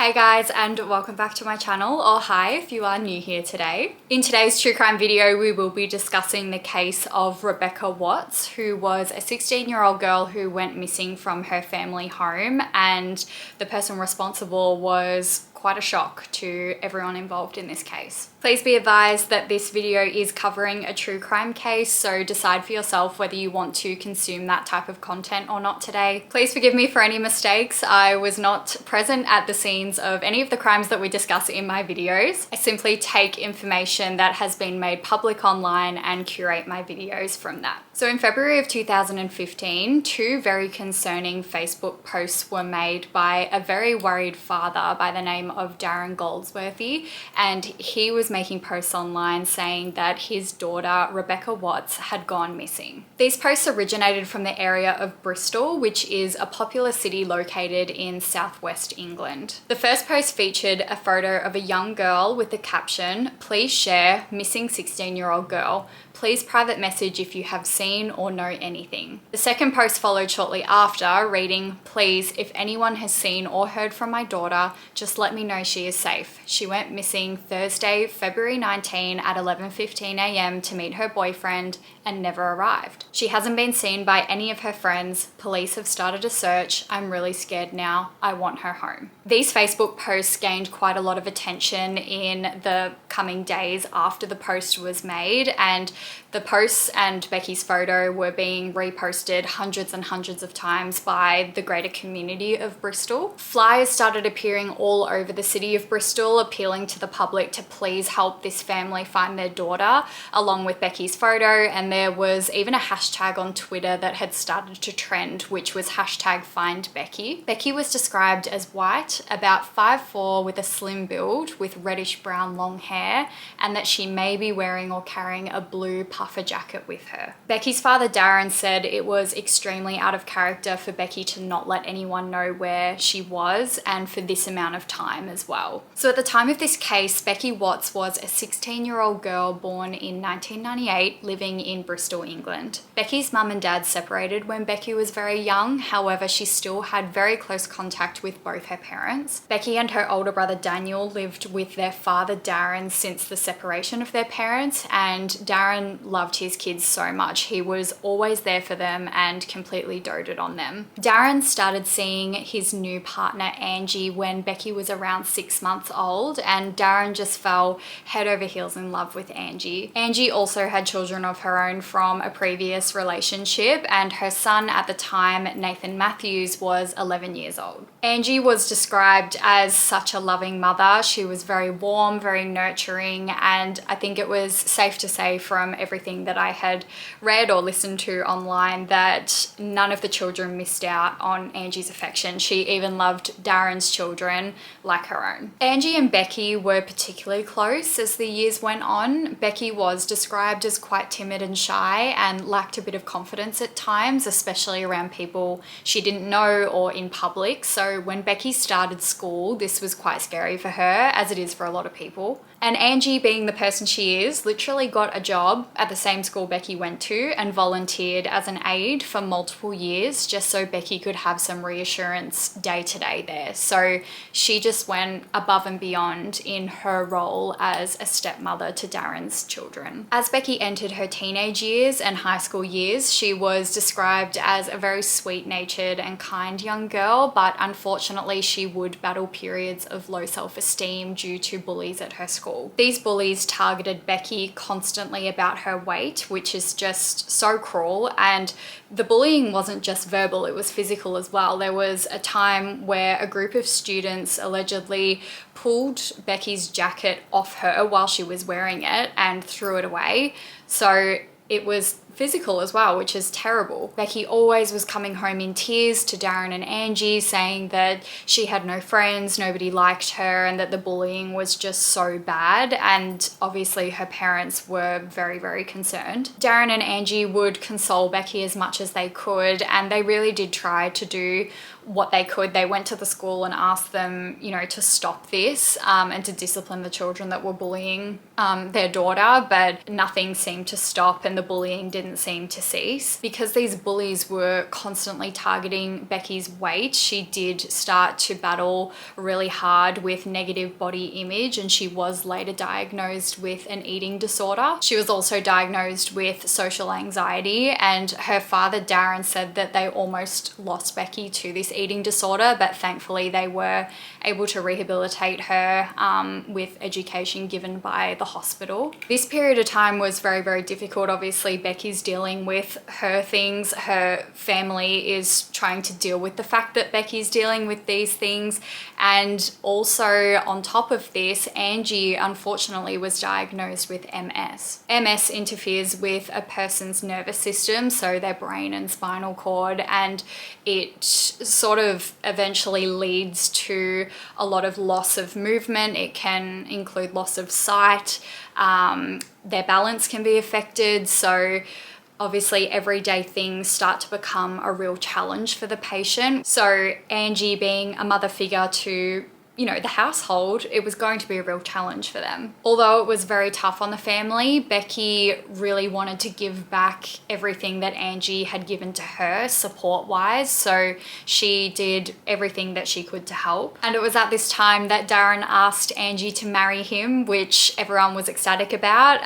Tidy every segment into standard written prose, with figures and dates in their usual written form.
Hey guys, and welcome back to my channel, or hi if you are new here today. In today's true crime video, we will be discussing the case of Rebecca Watts, who was a 16-year-old girl who went missing from her family home, and the person responsible was quite a shock to everyone involved in this case. Please be advised that this video is covering a true crime case, so decide for yourself whether you want to consume that type of content or not today. Please forgive me for any mistakes. I was not present at the scenes of any of the crimes that we discuss in my videos. I simply take information that has been made public online and curate my videos from that. So in February of 2015, two very concerning Facebook posts were made by a very worried father by the name of Darren Goldsworthy, and he was making posts online saying that his daughter Rebecca Watts had gone missing. These posts originated from the area of Bristol, which is a popular city located in southwest England. The first post featured a photo of a young girl with the caption, "Please share, missing 16-year-old girl. Please private message if you have seen or know anything." The second post followed shortly after, reading, "Please, if anyone has seen or heard from my daughter, just let me know she is safe. She went missing Thursday, February 19 at 11:15 a.m. to meet her boyfriend and never arrived. She hasn't been seen by any of her friends. Police have started a search. I'm really scared now. I want her home." These Facebook posts gained quite a lot of attention in the coming days after the post was made, and the posts and Becky's photo were being reposted hundreds and hundreds of times by the greater community of Bristol. Flyers started appearing all over the city of Bristol, appealing to the public to please help this family find their daughter, along with Becky's photo, and there was even a hashtag on Twitter that had started to trend, which was hashtag Find Becky. Becky was described as white, about 5'4", with a slim build, with reddish brown long hair, and that she may be wearing or carrying a blue puffer jacket with her. Becky's father Darren said it was extremely out of character for Becky to not let anyone know where she was, and for this amount of time as well. So at the time of this case, Becky Watts was a 16-year-old girl born in 1998, living in Bristol, England. Becky's mum and dad separated when Becky was very young, however she still had very close contact with both her parents. Becky and her older brother Daniel lived with their father Darren since the separation of their parents, and Darren loved his kids so much. He was always there for them and completely doted on them. Darren started seeing his new partner Angie when Becky was around 6 months old, and Darren just fell head over heels in love with Angie. Angie also had children of her own from a previous relationship, and her son at the time, Nathan Matthews, was 11 years old. Angie was described as such a loving mother. She was very warm, very nurturing, and I think it was safe to say from everything that I had read or listened to online that none of the children missed out on Angie's affection. She even loved Darren's children like her own. Angie and Becky were particularly close as the years went on. Becky was described as quite timid and shy and lacked a bit of confidence at times, especially around people she didn't know or in public. So when Becky started school, this was quite scary for her, as it is for a lot of people. And Angie, being the person she is, literally got a job at the same school Becky went to and volunteered as an aide for multiple years just so Becky could have some reassurance day to day there. So she just went above and beyond in her role as a stepmother to Darren's children. As Becky entered her teenage years and high school years, she was described as a very sweet-natured and kind young girl, but unfortunately she would battle periods of low self-esteem due to bullies at her school. These bullies targeted Becky constantly about her weight, which is just so cruel, and the bullying wasn't just verbal, it was physical as well. There was a time where a group of students allegedly pulled Becky's jacket off her while she was wearing it and threw it away. So it was physical as well, which is terrible. Becky always was coming home in tears to Darren and Angie, saying that she had no friends, nobody liked her, and that the bullying was just so bad. And obviously her parents were very, very concerned. Darren and Angie would console Becky as much as they could, and they really did try to do what they could. They went to the school and asked them, to stop this and to discipline the children that were bullying their daughter, but nothing seemed to stop and the bullying didn't didn't seem to cease. Because these bullies were constantly targeting Becky's weight, she did start to battle really hard with negative body image, and she was later diagnosed with an eating disorder. She was also diagnosed with social anxiety, and her father Darren said that they almost lost Becky to this eating disorder, but thankfully they were able to rehabilitate her with education given by the hospital. This period of time was very, very difficult. Obviously, Becky's dealing with her things. Her family is trying to deal with the fact that Becky's dealing with these things. And also on top of this, Angie unfortunately was diagnosed with MS. MS interferes with a person's nervous system, so their brain and spinal cord, and it sort of eventually leads to a lot of loss of movement. It can include loss of sight. Their balance can be affected. So obviously everyday things start to become a real challenge for the patient. So Angie, being a mother figure to the household, it was going to be a real challenge for them. Although it was very tough on the family, Becky really wanted to give back everything that Angie had given to her support-wise, so she did everything that she could to help. And it was at this time that Darren asked Angie to marry him, which everyone was ecstatic about.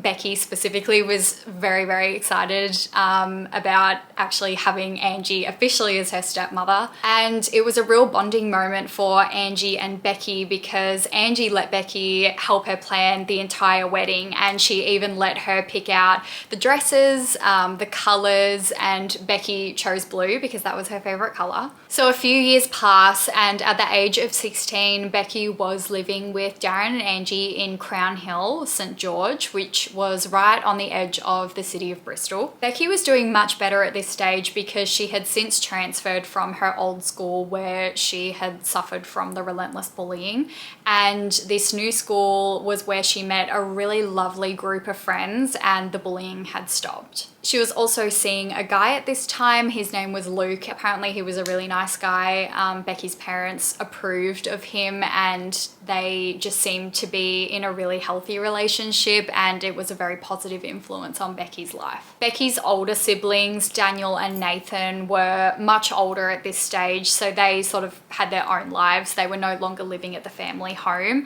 Becky specifically was very, very excited about actually having Angie officially as her stepmother. And it was a real bonding moment for Angie and Becky, because Angie let Becky help her plan the entire wedding, and she even let her pick out the dresses, the colors, and Becky chose blue because that was her favorite color. So a few years pass, and at the age of 16, Becky was living with Darren and Angie in Crown Hill, St. George, which was right on the edge of the city of Bristol. Becky was doing much better at this stage because she had since transferred from her old school where she had suffered from the relentless bullying, and this new school was where she met a really lovely group of friends and the bullying had stopped. She was also seeing a guy at this time. His name was Luke. Apparently he was a really nice guy. Becky's parents approved of him, and they just seemed to be in a really healthy relationship, and it was a very positive influence on Becky's life. Becky's older siblings, Daniel and Nathan, were much older at this stage, so they sort of had their own lives. They were no longer living at the family home,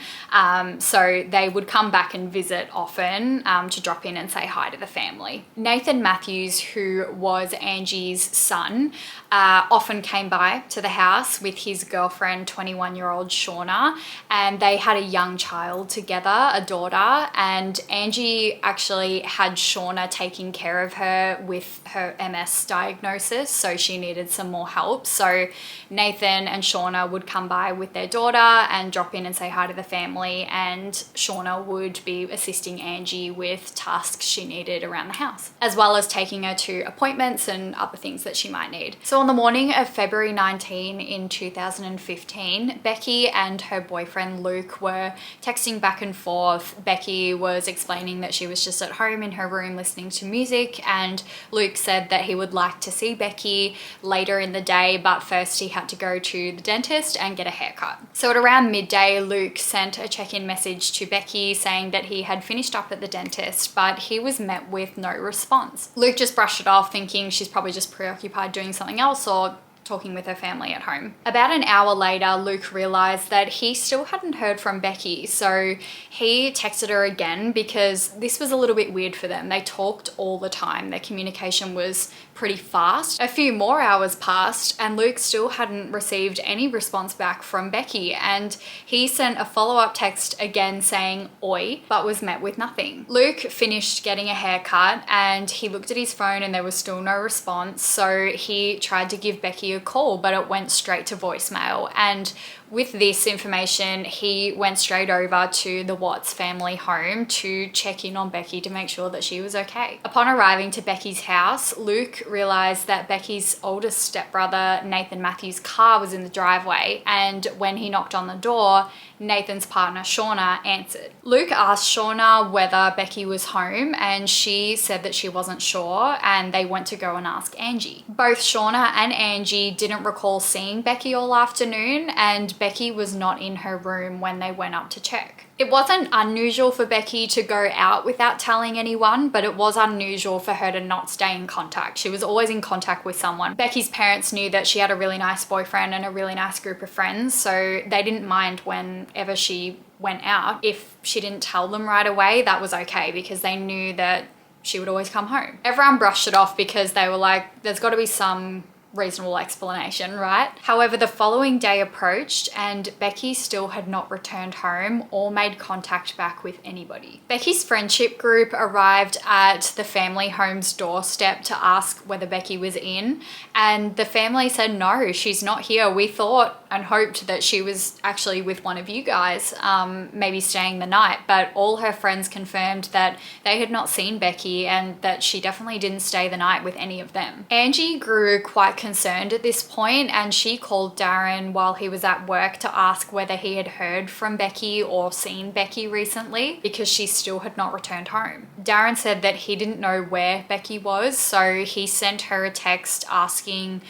so they would come back and visit often to drop in and say hi to the family. Nathan Matthews, who was Angie's son, often came by to the house with his girlfriend, 21-year-old Shauna, and they had a young child together, a daughter, and Angie actually had Shauna taking care of her with her MS diagnosis, so she needed some more help. So Nathan and Shauna would come by with their daughter and drop in and say hi to the family, and Shauna would be assisting Angie with tasks she needed around the house, as well as taking her to appointments and other things that she might need. So on the morning of February 19 in 2015, Becky and her boyfriend Luke were texting back and forth. Becky was explaining that she was just at home in her room listening to music, and Luke said that he would like to see Becky later in the day, but first he had to go to the dentist and get a haircut. So at around midday, Luke sent a check-in message to Becky saying that he had finished up at the dentist, but he was met with no response. Luke just brushed it off, thinking she's probably just preoccupied doing something else or talking with her family at home. About an hour later, Luke realized that he still hadn't heard from Becky, so he texted her again because this was a little bit weird for them. They talked all the time. Their communication was pretty fast. A few more hours passed and Luke still hadn't received any response back from Becky, and he sent a follow-up text again saying oi, but was met with nothing. Luke finished getting a haircut and he looked at his phone and there was still no response, so he tried to give Becky a call, but it went straight to voicemail. And with this information, he went straight over to the Watts family home to check in on Becky to make sure that she was okay. Upon arriving to Becky's house, Luke realized that Becky's oldest stepbrother, Nathan Matthews' car was in the driveway, and when he knocked on the door, Nathan's partner Shauna answered. Luke asked Shauna whether Becky was home, and she said that she wasn't sure, and they went to go and ask Angie. Both Shauna and Angie didn't recall seeing Becky all afternoon, and Becky was not in her room when they went up to check. It wasn't unusual for Becky to go out without telling anyone, but it was unusual for her to not stay in contact. She was always in contact with someone. Becky's parents knew that she had a really nice boyfriend and a really nice group of friends, so they didn't mind whenever she went out. If she didn't tell them right away, that was okay, because they knew that she would always come home. Everyone brushed it off because they were like, there's got to be some reasonable explanation, right? However, the following day approached and Becky still had not returned home or made contact back with anybody. Becky's friendship group arrived at the family home's doorstep to ask whether Becky was in, and the family said, no, she's not here. We thought and hoped that she was actually with one of you guys, maybe staying the night, but all her friends confirmed that they had not seen Becky and that she definitely didn't stay the night with any of them. Angie grew quite concerned at this point, and she called Darren while he was at work to ask whether he had heard from Becky or seen Becky recently, because she still had not returned home. Darren said that he didn't know where Becky was, so he sent her a text asking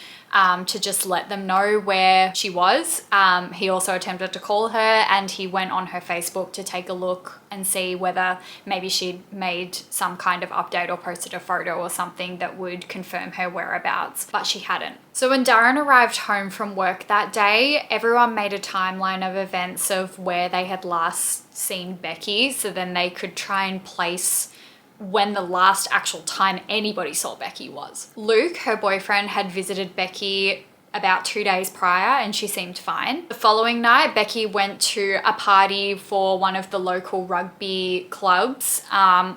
to just let them know where she was. He also attempted to call her, and he went on her Facebook to take a look and see whether maybe she'd made some kind of update or posted a photo or something that would confirm her whereabouts, but she hadn't. So when Darren arrived home from work that day, everyone made a timeline of events of where they had last seen Becky, so then they could try and place when the last actual time anybody saw Becky was. Luke, her boyfriend, had visited Becky about 2 days prior and she seemed fine. The following night, Becky went to a party for one of the local rugby clubs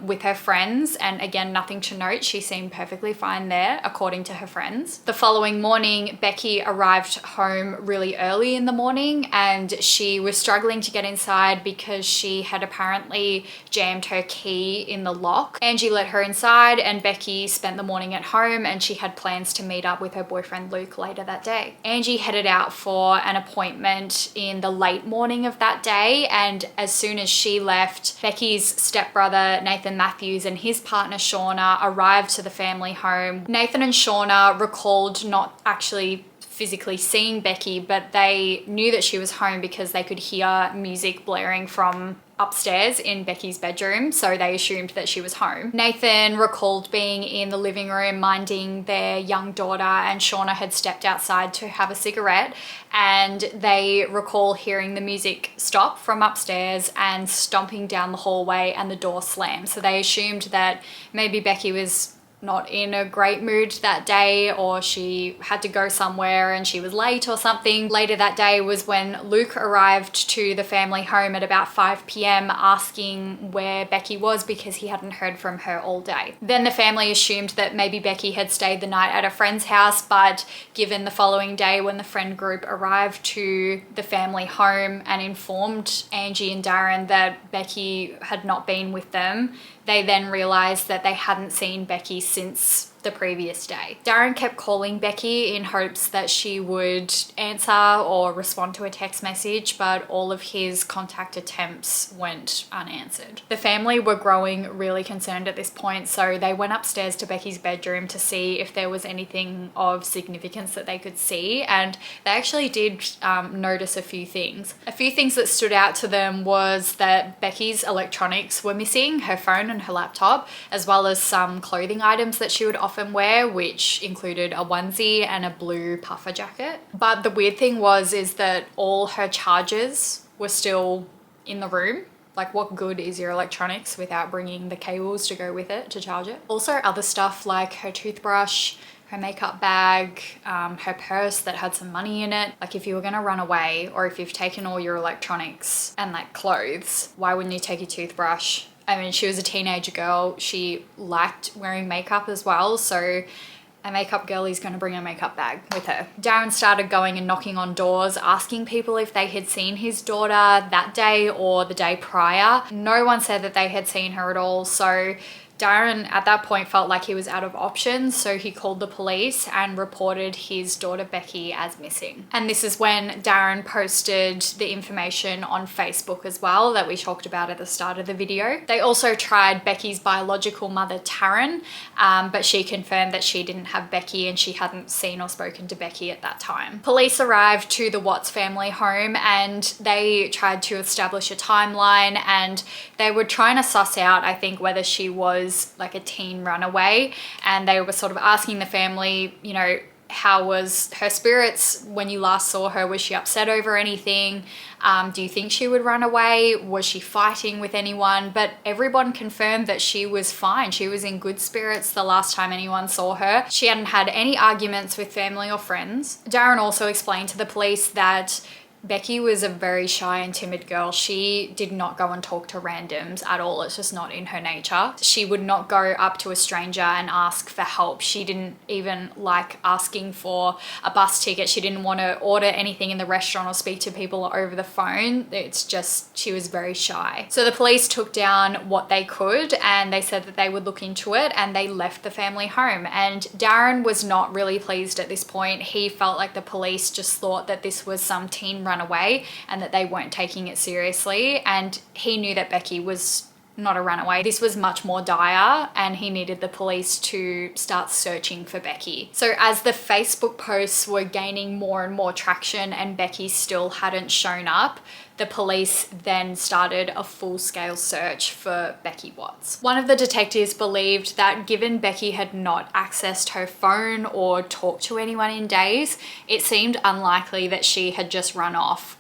with her friends, and again, nothing to note. She seemed perfectly fine there, according to her friends. The following morning, Becky arrived home really early in the morning and she was struggling to get inside because she had apparently jammed her key in the lock. Angie let her inside and Becky spent the morning at home, and she had plans to meet up with her boyfriend Luke later that day. Angie headed out for an appointment in the late morning of that day, and as soon as she left, Becky's stepbrother Nathan Matthews and his partner Shauna arrived to the family home. Nathan and Shauna recalled not actually physically seeing Becky, but they knew that she was home because they could hear music blaring from upstairs in Becky's bedroom, so they assumed that she was home. Nathan recalled being in the living room minding their young daughter, and Shauna had stepped outside to have a cigarette, and they recall hearing the music stop from upstairs and stomping down the hallway and the door slam. So they assumed that maybe Becky was not in a great mood that day, or she had to go somewhere and she was late or something. Later that day was when Luke arrived to the family home at about 5 p.m. asking where Becky was because he hadn't heard from her all day. Then the family assumed that maybe Becky had stayed the night at a friend's house, but given the following day when the friend group arrived to the family home and informed Angie and Darren that Becky had not been with them, they then realized that they hadn't seen Becky since the previous day. Darren kept calling Becky in hopes that she would answer or respond to a text message, but all of his contact attempts went unanswered. The family were growing really concerned at this point, so they went upstairs to Becky's bedroom to see if there was anything of significance that they could see, and they actually did notice a few things. A few things that stood out to them was that Becky's electronics were missing, her phone and her laptop, as well as some clothing items that she would often wear, which included a onesie and a blue puffer jacket. But the weird thing is that all her chargers were still in the room. Like, what good is your electronics without bringing the cables to go with it to charge it? Also, other stuff like her toothbrush, her makeup bag, her purse that had some money in it. Like, if you were gonna run away, or if you've taken all your electronics and like clothes, why wouldn't you take your toothbrush? I mean, she was a teenage girl. She liked wearing makeup as well, so a makeup girl is going to bring a makeup bag with her. Darren started going and knocking on doors, asking people if they had seen his daughter that day or the day prior. No one said that they had seen her at all, so Darren at that point felt like he was out of options, so he called the police and reported his daughter Becky as missing. And this is when Darren posted the information on Facebook as well that we talked about at the start of the video. They also tried Becky's biological mother Taryn, but she confirmed that she didn't have Becky and she hadn't seen or spoken to Becky at that time. Police arrived to the Watts family home and they tried to establish a timeline, and they were trying to suss out, I think, whether she was like a teen runaway, and they were sort of asking the family, you know, how was her spirits when you last saw her? Was she upset over anything? Do you think she would run away? Was she fighting with anyone? But everyone confirmed that she was fine. She was in good spirits the last time anyone saw her. She hadn't had any arguments with family or friends. Darren also explained to the police that Becky was a very shy and timid girl. She did not go and talk to randoms at all. It's just not in her nature. She would not go up to a stranger and ask for help. She didn't even like asking for a bus ticket. She didn't want to order anything in the restaurant or speak to people over the phone. It's just, she was very shy. So the police took down what they could and they said that they would look into it, and they left the family home. And Darren was not really pleased at this point. He felt like the police just thought that this was some teen runaway and that they weren't taking it seriously, and he knew that Becky was not a runaway. This was much more dire, and he needed the police to start searching for Becky. So as the Facebook posts were gaining more and more traction and Becky still hadn't shown up, the police then started a full-scale search for Becky Watts. One of the detectives believed that given Becky had not accessed her phone or talked to anyone in days, it seemed unlikely that she had just run off.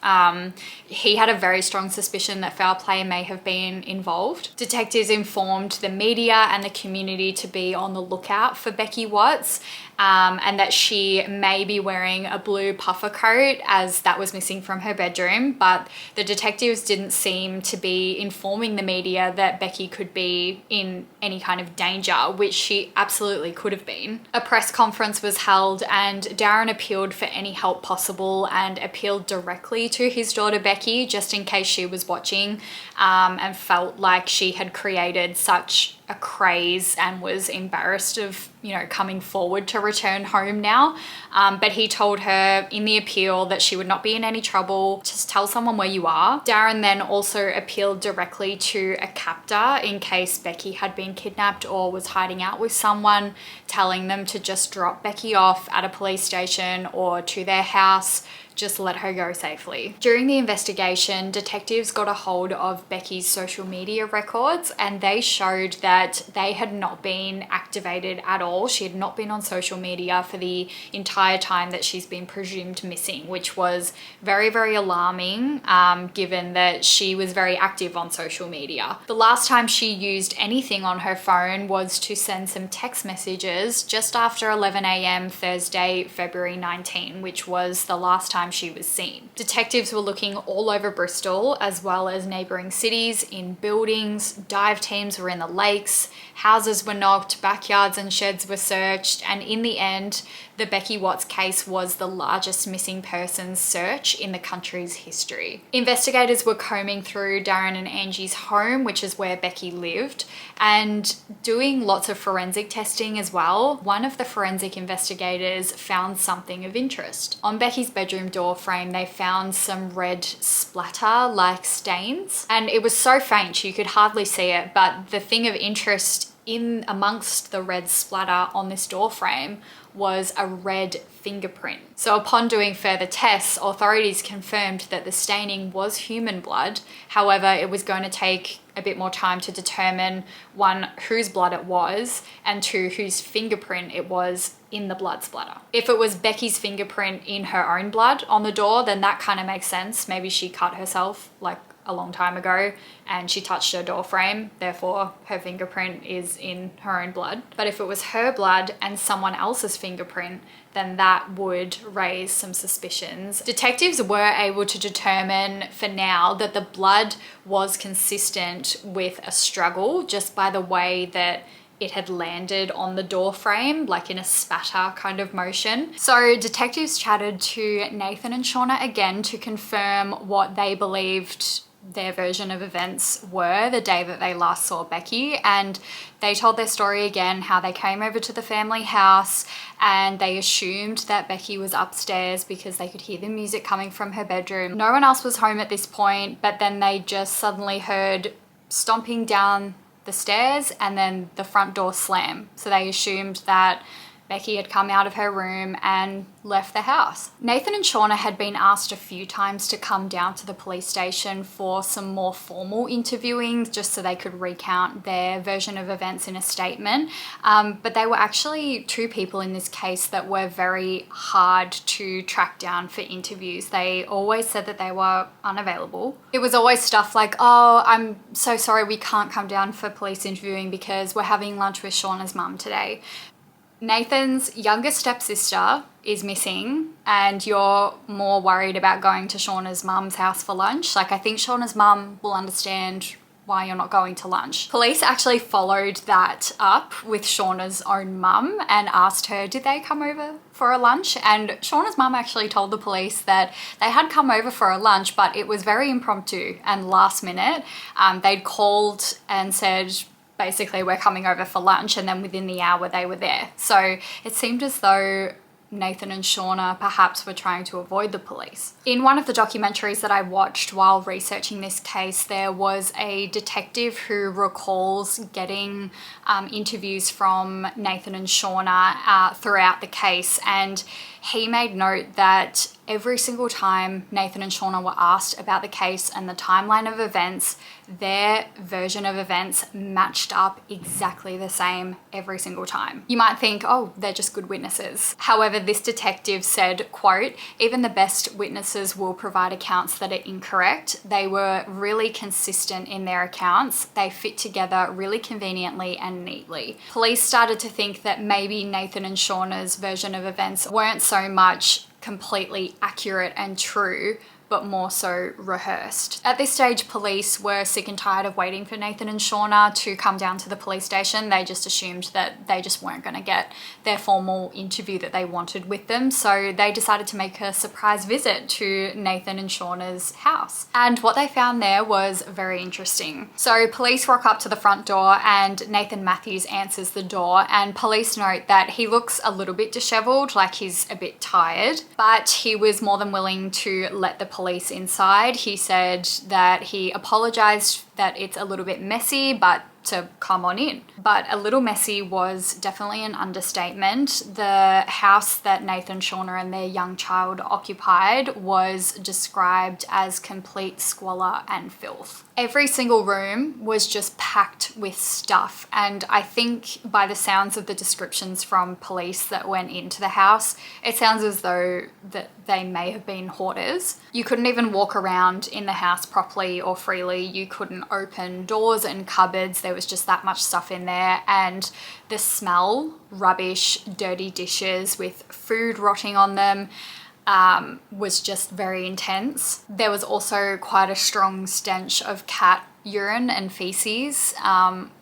He had a very strong suspicion that foul play may have been involved. Detectives informed the media and the community to be on the lookout for Becky Watts, and that she may be wearing a blue puffer coat, as that was missing from her bedroom, but the detectives didn't seem to be informing the media that Becky could be in any kind of danger, which she absolutely could have been. A press conference was held and Darren appealed for any help possible and appealed directly to his daughter Becky, just in case she was watching, and felt like she had created such a craze and was embarrassed of, you know, coming forward to return home now. But he told her in the appeal that she would not be in any trouble. Just tell someone where you are. Darren then also appealed directly to a captor in case Becky had been kidnapped or was hiding out with someone, telling them to just drop Becky off at a police station or to their house. Just let her go safely. During the investigation, detectives got a hold of Becky's social media records, and they showed that they had not been activated at all. She had not been on social media for the entire time that she's been presumed missing, which was very, very alarming, given that she was very active on social media. The last time she used anything on her phone was to send some text messages just after 11 a.m. Thursday, February 19, which was the last time she was seen. Detectives were looking all over Bristol, as well as neighbouring cities, in buildings. Dive teams were in the lakes, houses were knocked, backyards and sheds were searched, and in the end, the Becky Watts case was the largest missing persons search in the country's history. Investigators were combing through Darren and Angie's home, which is where Becky lived, and doing lots of forensic testing as well. One of the forensic investigators found something of interest. On Becky's bedroom door frame, they found some red splatter-like stains, and it was so faint you could hardly see it, but the thing of interest in amongst the red splatter on this door frame was a red fingerprint. So upon doing further tests, authorities confirmed that the staining was human blood. However, it was going to take a bit more time to determine, one, whose blood it was, and two, whose fingerprint it was in the blood splatter. If it was Becky's fingerprint in her own blood on the door, then that kind of makes sense. Maybe she cut herself like a long time ago and she touched her door frame, therefore her fingerprint is in her own blood. But if it was her blood and someone else's fingerprint, then that would raise some suspicions. Detectives were able to determine for now that the blood was consistent with a struggle just by the way that it had landed on the door frame, like in a spatter kind of motion. So detectives chatted to Nathan and Shauna again to confirm what they believed their version of events were the day that they last saw Becky, and they told their story again, how they came over to the family house and they assumed that Becky was upstairs because they could hear the music coming from her bedroom. No one else was home at this point, but then they just suddenly heard stomping down the stairs and then the front door slam. So they assumed that Becky had come out of her room and left the house. Nathan and Shauna had been asked a few times to come down to the police station for some more formal interviewing, just so they could recount their version of events in a statement. But they were actually two people in this case that were very hard to track down for interviews. They always said that they were unavailable. It was always stuff like, oh, I'm so sorry we can't come down for police interviewing because we're having lunch with Shauna's mum today. Nathan's younger stepsister is missing and you're more worried about going to Shauna's mum's house for lunch. Like, I think Shauna's mum will understand why you're not going to lunch. Police actually followed that up with Shauna's own mum and asked her, did they come over for a lunch? And Shauna's mum actually told the police that they had come over for a lunch, but it was very impromptu and last minute. They'd called and said, basically, we're coming over for lunch, and then within the hour they were there. So it seemed as though Nathan and Shauna perhaps were trying to avoid the police. In one of the documentaries that I watched while researching this case, there was a detective who recalls getting interviews from Nathan and Shauna throughout the case, and he made note that every single time Nathan and Shauna were asked about the case and the timeline of events, their version of events matched up exactly the same every single time. You might think, oh, they're just good witnesses. However, this detective said, quote, even the best witnesses will provide accounts that are incorrect. They were really consistent in their accounts. They fit together really conveniently and neatly. Police started to think that maybe Nathan and Shauna's version of events weren't so much completely accurate and true, but more so rehearsed. At this stage, police were sick and tired of waiting for Nathan and Shauna to come down to the police station. They just assumed that they just weren't going to get their formal interview that they wanted with them. So they decided to make a surprise visit to Nathan and Shauna's house. And what they found there was very interesting. So police rock up to the front door and Nathan Matthews answers the door, and police note that he looks a little bit disheveled, like he's a bit tired, but he was more than willing to let the police inside. He said that he apologized that it's a little bit messy, but to come on in. But a little messy was definitely an understatement. The house that Nathan, Shauna and their young child occupied was described as complete squalor and filth. Every single room was just packed with stuff, and I think by the sounds of the descriptions from police that went into the house, it sounds as though that they may have been hoarders. You couldn't even walk around in the house properly or freely. You couldn't open doors and cupboards. There was just that much stuff in there, and the smell, rubbish, dirty dishes with food rotting on them, was just very intense. There was also quite a strong stench of cat urine and feces,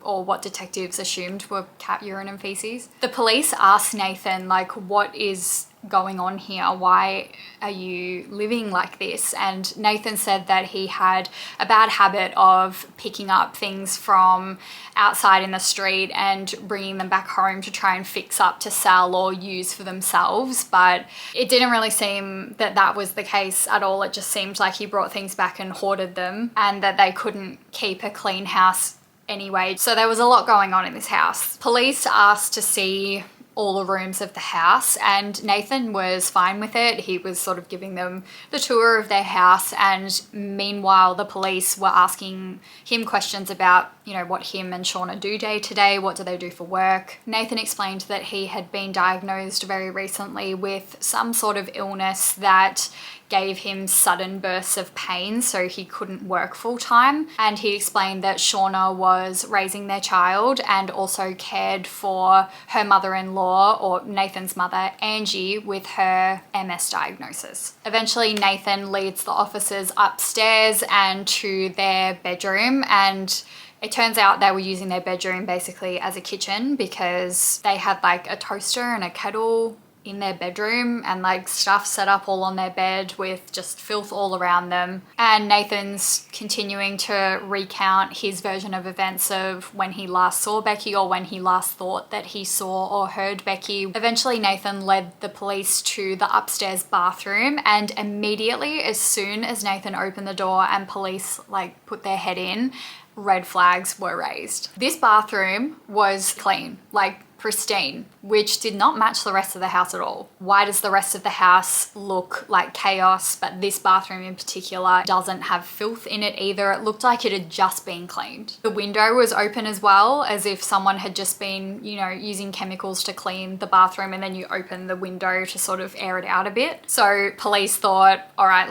or what detectives assumed were cat urine and feces. The police asked Nathan, like, what is going on here? Why are you living like this? And Nathan said that he had a bad habit of picking up things from outside in the street and bringing them back home to try and fix up to sell or use for themselves, but it didn't really seem that that was the case at all. It just seemed like he brought things back and hoarded them, and that they couldn't keep a clean house anyway. So there was a lot going on in this house. Police asked to see all the rooms of the house, and Nathan was fine with it. He was sort of giving them the tour of their house, and meanwhile the police were asking him questions about, you know, what him and Shauna do day to day, what do they do for work. Nathan explained that he had been diagnosed very recently with some sort of illness that gave him sudden bursts of pain, so he couldn't work full time. And he explained that Shauna was raising their child and also cared for her mother-in-law, or Nathan's mother, Angie, with her MS diagnosis. Eventually, Nathan leads the officers upstairs and to their bedroom, and it turns out they were using their bedroom basically as a kitchen because they had like a toaster and a kettle in their bedroom and like stuff set up all on their bed with just filth all around them. And Nathan's continuing to recount his version of events of when he last saw Becky or when he last thought that he saw or heard Becky. Eventually Nathan led the police to the upstairs bathroom, and immediately as soon as Nathan opened the door and police like put their head in, red flags were raised. This bathroom was clean, like pristine, which did not match the rest of the house at all. Why does the rest of the house look like chaos, but this bathroom in particular doesn't have filth in it either? It looked like it had just been cleaned. The window was open as well, as if someone had just been, you know, using chemicals to clean the bathroom, and then you open the window to sort of air it out a bit. So police thought, all right,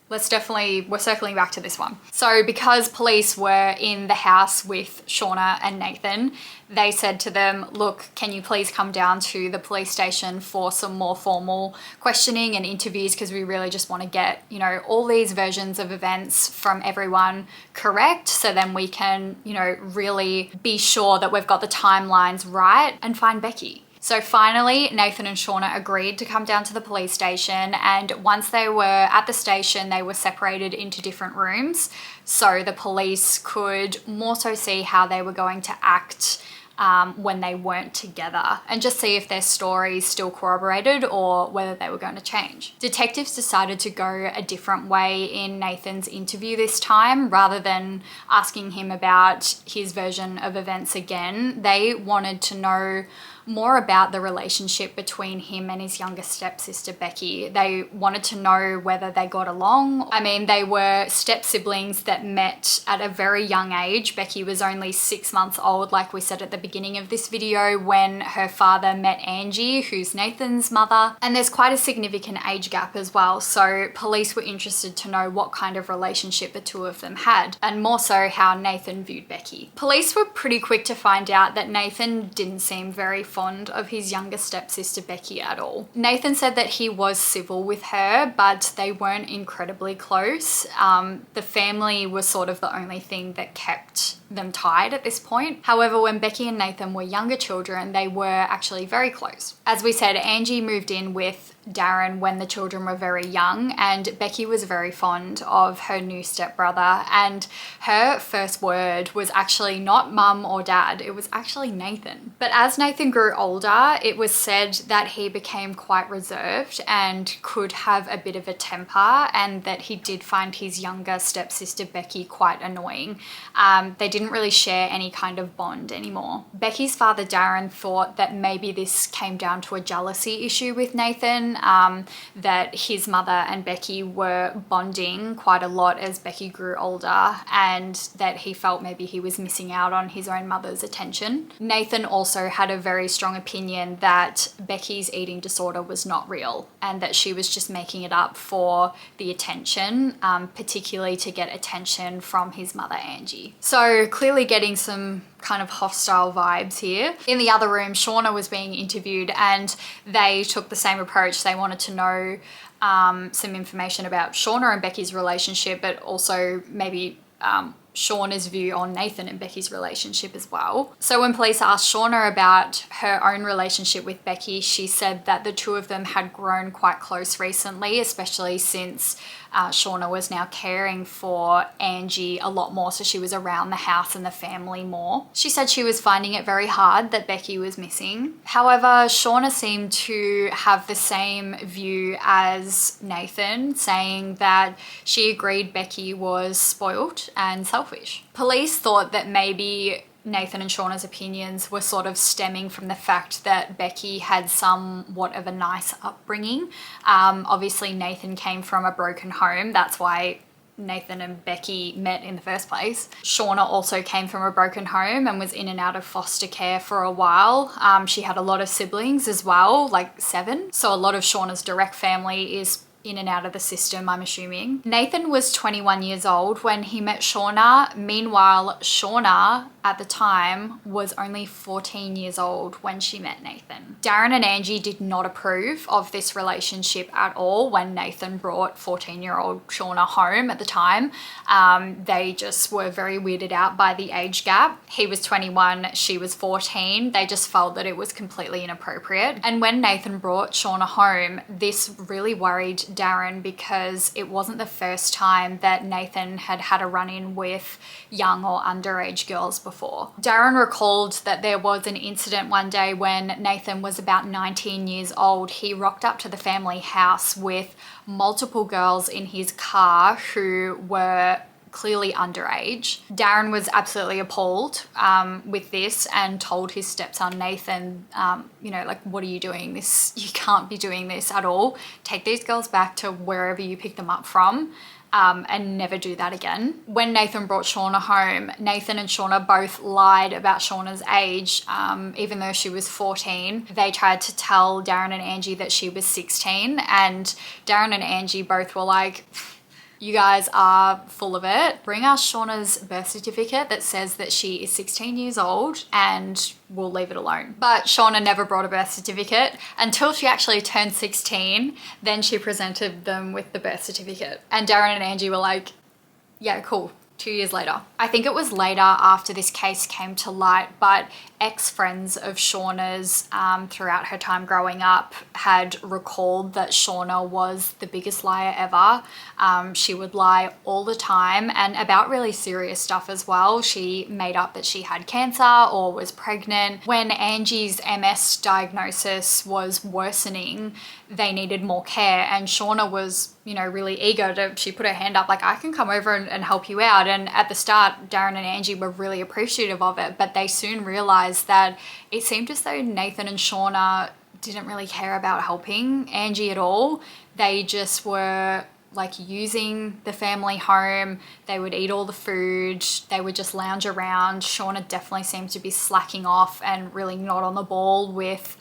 we're circling back to this one. So because police were in the house with Shauna and Nathan, they said to them, look, can you please come down to the police station for some more formal questioning and interviews, because we really just want to get, you know, all these versions of events from everyone correct, so then we can, you know, really be sure that we've got the timelines right and find Becky. So finally, Nathan and Shauna agreed to come down to the police station, and once they were at the station, they were separated into different rooms so the police could more so see how they were going to act when they weren't together, and just see if their stories still corroborated or whether they were going to change. Detectives decided to go a different way in Nathan's interview this time. Rather than asking him about his version of events again, they wanted to know more about the relationship between him and his younger stepsister Becky. They wanted to know whether they got along. I mean, they were step siblings that met at a very young age. Becky was only 6 months old, like we said at the beginning of this video, when her father met Angie, who's Nathan's mother. And there's quite a significant age gap as well, so police were interested to know what kind of relationship the two of them had, and more so how Nathan viewed Becky. Police were pretty quick to find out that Nathan didn't seem very fond of his younger stepsister Becky at all. Nathan said that he was civil with her, but they weren't incredibly close. The family was sort of the only thing that kept them tied at this point. However, when Becky and Nathan were younger children, they were actually very close. As we said, Angie moved in with Darren when the children were very young, and Becky was very fond of her new stepbrother, and her first word was actually not mum or dad, it was actually Nathan. But as Nathan grew older, it was said that he became quite reserved and could have a bit of a temper, and that he did find his younger stepsister Becky quite annoying. They didn't really share any kind of bond anymore. Becky's father Darren thought that maybe this came down to a jealousy issue with Nathan, that his mother and Becky were bonding quite a lot as Becky grew older, and that he felt maybe he was missing out on his own mother's attention. Nathan also had a very strong opinion that Becky's eating disorder was not real, and that she was just making it up for the attention, particularly to get attention from his mother Angie. So clearly getting some kind of hostile vibes here. In the other room, Shauna was being interviewed, and they took the same approach. They wanted to know some information about Shauna and Becky's relationship, but also maybe Shauna's view on Nathan and Becky's relationship as well. So when police asked Shauna about her own relationship with Becky, she said that the two of them had grown quite close recently, especially since Shauna was now caring for Angie a lot more, so she was around the house and the family more. She said she was finding it very hard that Becky was missing. However, Shauna seemed to have the same view as Nathan, saying that she agreed Becky was spoilt and selfish. Police thought that maybe Nathan and Shauna's opinions were sort of stemming from the fact that Becky had somewhat of a nice upbringing. Obviously, Nathan came from a broken home. That's why Nathan and Becky met in the first place. Shauna also came from a broken home and was in and out of foster care for a while. She had a lot of siblings as well, like 7. So a lot of Shauna's direct family is in and out of the system, I'm assuming. Nathan was 21 years old when he met Shauna. Meanwhile, Shauna at the time was only 14 years old when she met Nathan. Darren and Angie did not approve of this relationship at all when Nathan brought 14-year-old Shauna home at the time. They just were very weirded out by the age gap. He was 21, she was 14. They just felt that it was completely inappropriate. And when Nathan brought Shauna home, this really worried Darren because it wasn't the first time that Nathan had had a run-in with young or underage girls before. Darren recalled that there was an incident one day when Nathan was about 19 years old. He rocked up to the family house with multiple girls in his car who were clearly underage. Darren was absolutely appalled with this and told his stepson Nathan, you know, like, what are you doing? This, you can't be doing this at all. Take these girls back to wherever you picked them up from. And never do that again. When Nathan brought Shauna home, Nathan and Shauna both lied about Shauna's age, even though she was 14. They tried to tell Darren and Angie that she was 16, and Darren and Angie both were like, you guys are full of it. Bring us Shauna's birth certificate that says that she is 16 years old and we'll leave it alone. But Shauna never brought a birth certificate until she actually turned 16. Then she presented them with the birth certificate. And Darren and Angie were like, yeah, cool. 2 years later. I think it was later after this case came to light, but ex-friends of Shauna's throughout her time growing up had recalled that Shauna was the biggest liar ever. She would lie all the time and about really serious stuff as well. She made up that she had cancer or was pregnant. When Angie's MS diagnosis was worsening, they needed more care, and Shauna was, you know, really eager to, she put her hand up like, I can come over and help you out. And at the start, Darren and Angie were really appreciative of it, but they soon realized that it seemed as though Nathan and Shauna didn't really care about helping Angie at all. They just were like using the family home. They would eat all the food. They would just lounge around. Shauna definitely seemed to be slacking off and really not on the ball with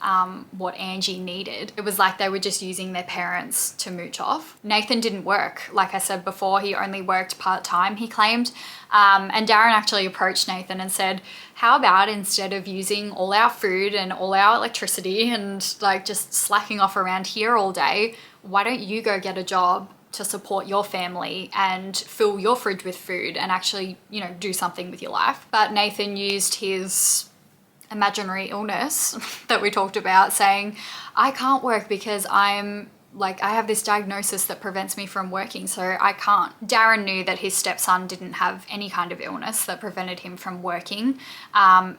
what Angie needed. It was like they were just using their parents to mooch off. Nathan didn't work. Like I said before, he only worked part-time, he claimed. And Darren actually approached Nathan and said, how about instead of using all our food and all our electricity and like just slacking off around here all day, why don't you go get a job to support your family and fill your fridge with food and actually, you know, do something with your life? But Nathan used his imaginary illness that we talked about, saying, I can't work because I have this diagnosis that prevents me from working, so I can't. Darren knew that his stepson didn't have any kind of illness that prevented him from working.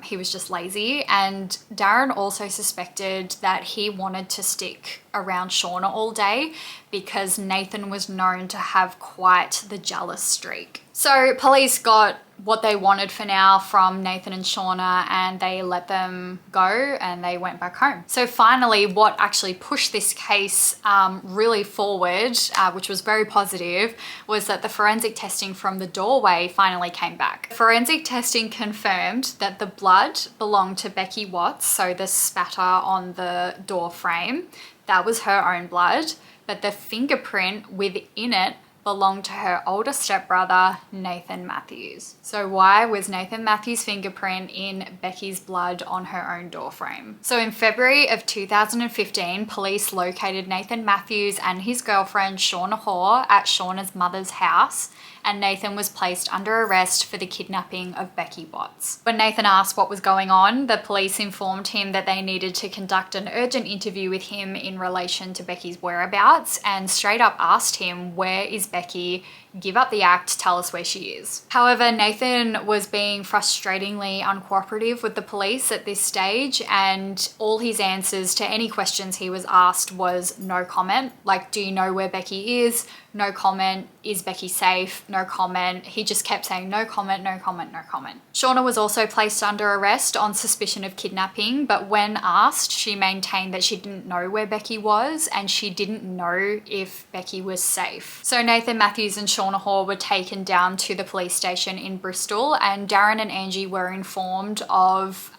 He was just lazy. And Darren also suspected that he wanted to stick around Shauna all day because Nathan was known to have quite the jealous streak. So police got what they wanted for now from Nathan and Shauna, and they let them go and they went back home. So finally, what actually pushed this case really forward, which was very positive, was that the forensic testing from the doorway finally came back. Forensic testing confirmed that the blood belonged to Becky Watts, so the spatter on the door frame, that was her own blood, but the fingerprint within it belonged to her older stepbrother, Nathan Matthews. So why was Nathan Matthews' fingerprint in Becky's blood on her own doorframe? So in February of 2015, police located Nathan Matthews and his girlfriend, Shauna Hoare, at Shauna's mother's house, and Nathan was placed under arrest for the kidnapping of Becky Watts. When Nathan asked what was going on, the police informed him that they needed to conduct an urgent interview with him in relation to Becky's whereabouts, and straight up asked him, where is Becky? Give up the act, tell us where she is. However, Nathan was being frustratingly uncooperative with the police at this stage, and all his answers to any questions he was asked was no comment. Like, do you know where Becky is? No comment. Is Becky safe? No comment. He just kept saying no comment, no comment, no comment. Shauna was also placed under arrest on suspicion of kidnapping, but when asked, she maintained that she didn't know where Becky was and she didn't know if Becky was safe. So Nathan Matthews and Shauna Hoare were taken down to the police station in Bristol, and Darren and Angie were informed of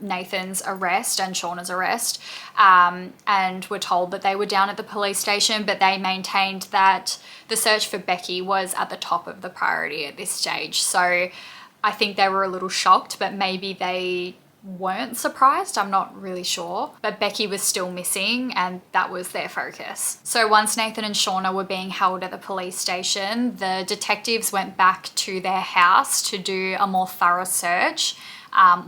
Nathan's arrest and Shauna's arrest, and were told that they were down at the police station, but they maintained that the search for Becky was at the top of the priority at this stage. So I think they were a little shocked, but maybe they weren't surprised. I'm not really sure. But Becky was still missing and that was their focus. So once Nathan and Shauna were being held at the police station, the detectives went back to their house to do a more thorough search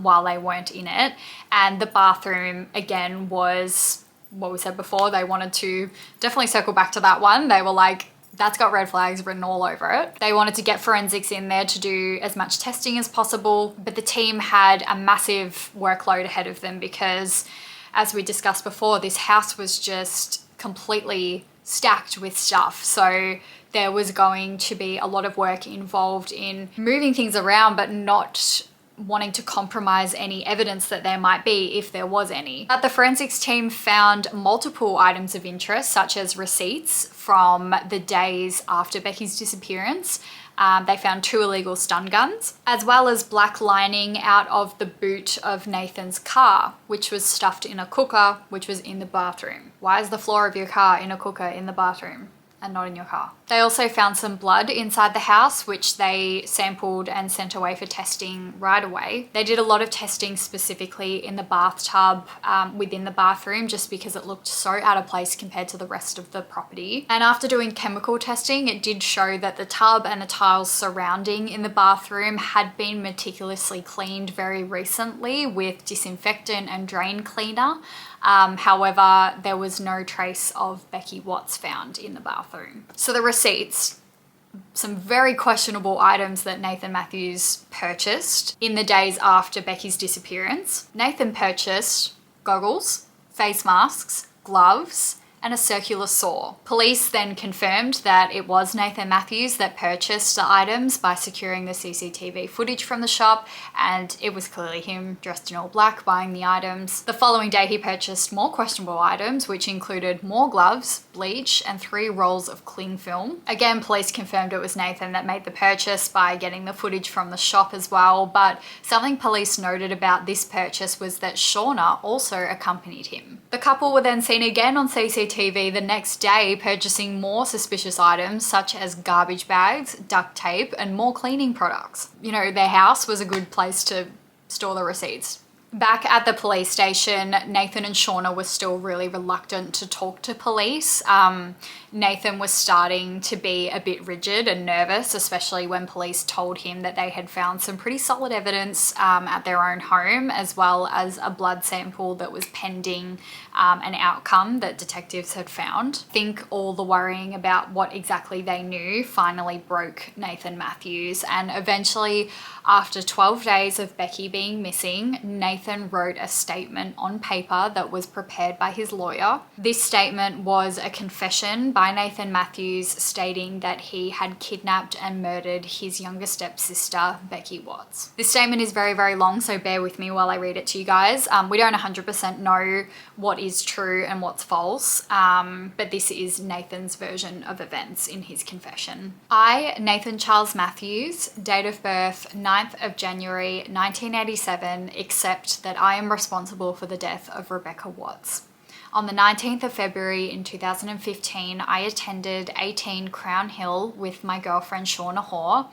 while they weren't in it. And the bathroom, again, was what we said before. They wanted to definitely circle back to that one. They were like, that's got red flags written all over it. They wanted to get forensics in there to do as much testing as possible, but the team had a massive workload ahead of them because, as we discussed before, this house was just completely stacked with stuff. So there was going to be a lot of work involved in moving things around, but not wanting to compromise any evidence that there might be if there was any. But the forensics team found multiple items of interest, such as receipts from the days after Becky's disappearance. They found 2 illegal stun guns, as well as black lining out of the boot of Nathan's car, which was stuffed in a cooker, which was in the bathroom. Why is the floor of your car in a cooker in the bathroom and not in your car? They also found some blood inside the house, which they sampled and sent away for testing right away. They did a lot of testing specifically in the bathtub within the bathroom, just because it looked so out of place compared to the rest of the property. And after doing chemical testing, it did show that the tub and the tiles surrounding in the bathroom had been meticulously cleaned very recently with disinfectant and drain cleaner. However, there was no trace of Becky Watts found in the bathroom. So the receipts, some very questionable items that Nathan Matthews purchased in the days after Becky's disappearance. Nathan purchased goggles, face masks, gloves, and a circular saw. Police then confirmed that it was Nathan Matthews that purchased the items by securing the CCTV footage from the shop, and it was clearly him dressed in all black buying the items. The following day he purchased more questionable items, which included more gloves, bleach, and 3 rolls of cling film. Again, police confirmed it was Nathan that made the purchase by getting the footage from the shop as well, but something police noted about this purchase was that Shauna also accompanied him. The couple were then seen again on CCTV the next day purchasing more suspicious items such as garbage bags, duct tape, and more cleaning products. You know, their house was a good place to store the receipts. Back at the police station, Nathan and Shauna were still really reluctant to talk to police. Nathan was starting to be a bit rigid and nervous, especially when police told him that they had found some pretty solid evidence at their own home, as well as a blood sample that was pending an outcome that detectives had found. I think all the worrying about what exactly they knew finally broke Nathan Matthews, and eventually, after 12 days of Becky being missing, Nathan wrote a statement on paper that was prepared by his lawyer. This statement was a confession by Nathan Matthews stating that he had kidnapped and murdered his younger stepsister, Becky Watts. This statement is very, very long, so bear with me while I read it to you guys. We don't 100% know what is true and what's false, but this is Nathan's version of events in his confession. I, Nathan Charles Matthews, date of birth 9th of January 1987, accept that I am responsible for the death of Rebecca Watts. On the 19th of February in 2015, I attended 18 Crown Hill with my girlfriend Shauna Hoare.